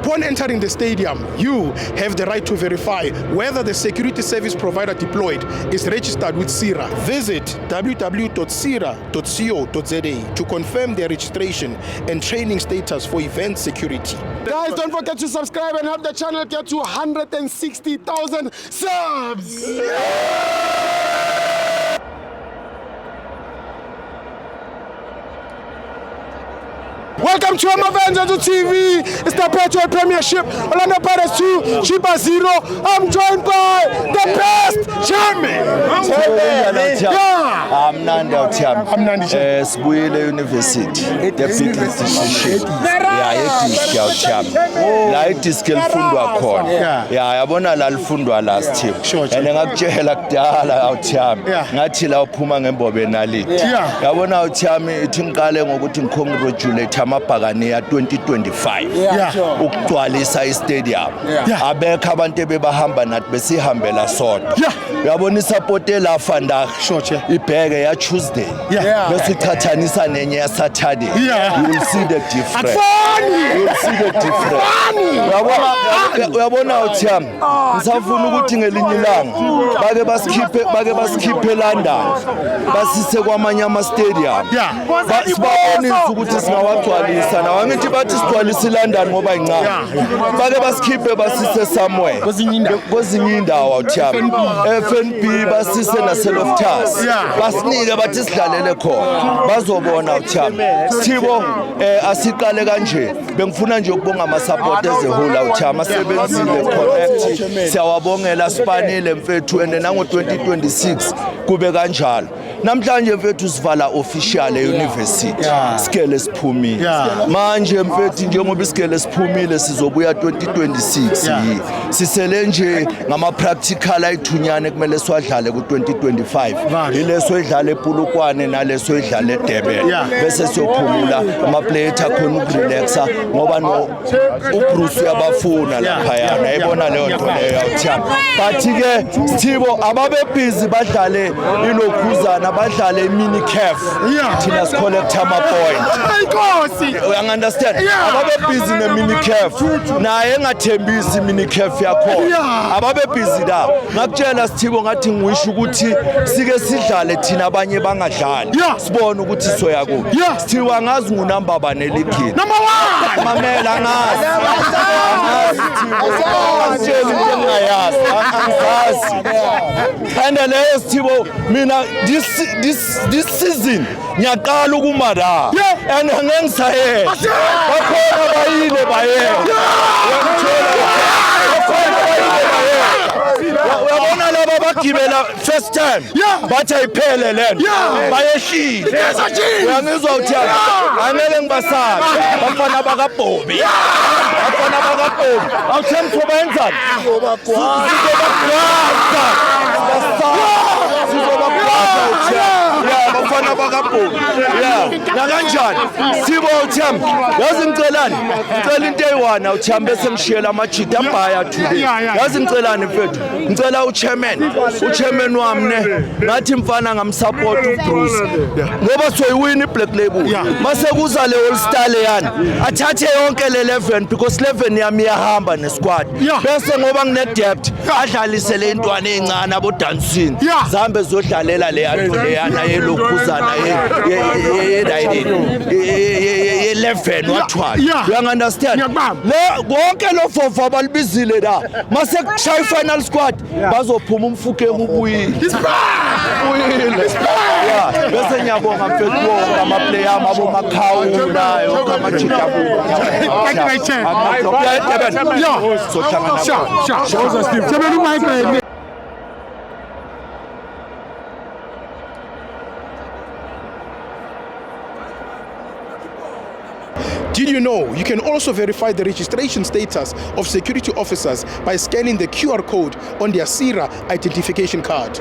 Upon entering the stadium, you have the right to verify whether the security service provider deployed is registered with SIRA. Visit www.sira.co.za to confirm their registration and training status for event security. Guys, don't forget to subscribe and help the channel get to 160,000 subs! Welcome to Amavenza TV. It's the Petro Premiership. Orlando Pirates 2, Chiba 0. I'm joined by the best chairman. I'm Nandi Autiam. Sibuyele University. The big institution. Yeah, Autiam. La idiske lifundwa khona. Yeah, yabona la lifundwa last year. And ngakutshela kudala Autiam. Ngathi la uphuma ngembobe naliti. Yabona Autiam ithi ngiqale ngokuthi ngicongratulate amabhakane ya 2025 ukugcwalisa istadium abekho abantu ebebahamba nathi besihambela sodwa uyabona isupport elafanda ibheke ya Tuesday bese ithathanisa nenye ya Saturday you will see the difference uyabona uthiyami ngisafuna ukuthi ngelinye ilanga bake basikhiphe London basise kwamanye ama stadium basibonisa ukuthi singawagcwalisa na wangithi bathi sigcwalisa iLondon ngoba incane bake basikhiphe basise somewhere kwezinye indawo uthiyami FNB basise naseLoftus basinike bathi sidlalele khona bazobona uthiyami Sithibo asiqale kanje bengifuna nje ukubonga ama supporters ehole uthiyami asebenzile connect siyawabongela sipanile mfethu and nango 2026 kube kanjalo namhlanje mfethu sivala official euniversity skele siphumile manje mfethu njengoba iskele siphumile sizobuya 2026 sisele nje ngama practical ayithunyane kumele siwadlale ku 2025 ileso edlala ePulukwane naleso edlala eDurban bese siyophumula ama players akhona ukurelaxa ngoba no uBruce uyabafuna lapha yana ayibona leyo nto leyo uthiyami but ke Sithibo ababe busy badlale ilokhuzana badlale mini caf thina sicollect ama point inkosi you understand ababe busy ne mini caf naye engathembisi mini caf yakho ababe busy la ngakutshela Sithibo ngathi ngiwisho ukuthi sike sidlale thina abanye bangadlali sibone ukuthi soya kuphi Sithibo angazi ngunamba bane league number 1 mamela angazi Sithibo ngiyayazi and leyo Sithibo mina this season ngiyaqala ukumara and ngengisaye bakhona bayile baye uyabona laba bagibela first time bathi ayiphele lento bayehlile uyangizwa uthi angeke ngibasabe bafana bakaBhobhi awuthemtho benzani bafana bakaBhobhi nakanjani Sithibo uthiyami yazi ngicelani ngicela into eyi1 uthiyami bese ngishiyela amajida ambaya today yazi ngicelani mfethu ngicela uchairman wami ne ngathi mfana ngamsupport uBruce ngoba soyiwina iBlack Label mase kuza le All Star leyani athathe yonke le 11 because 11 yami iyahamba nesquad bese ngoba ngine depth adlalise le ntwana ezincane abo dancing zambe zodlalela le yanto leyana yelokhuzana ye11 wathwala you understand le konke lo fofa abalibizile la mase kushaya final squad bazophuma umfuke ubuyile bese ngiyabonga mfethu wonke ama player abo makhawu nayo amajida abo Did you know you can also verify the registration status of security officers by scanning the QR code on their SIRA identification card?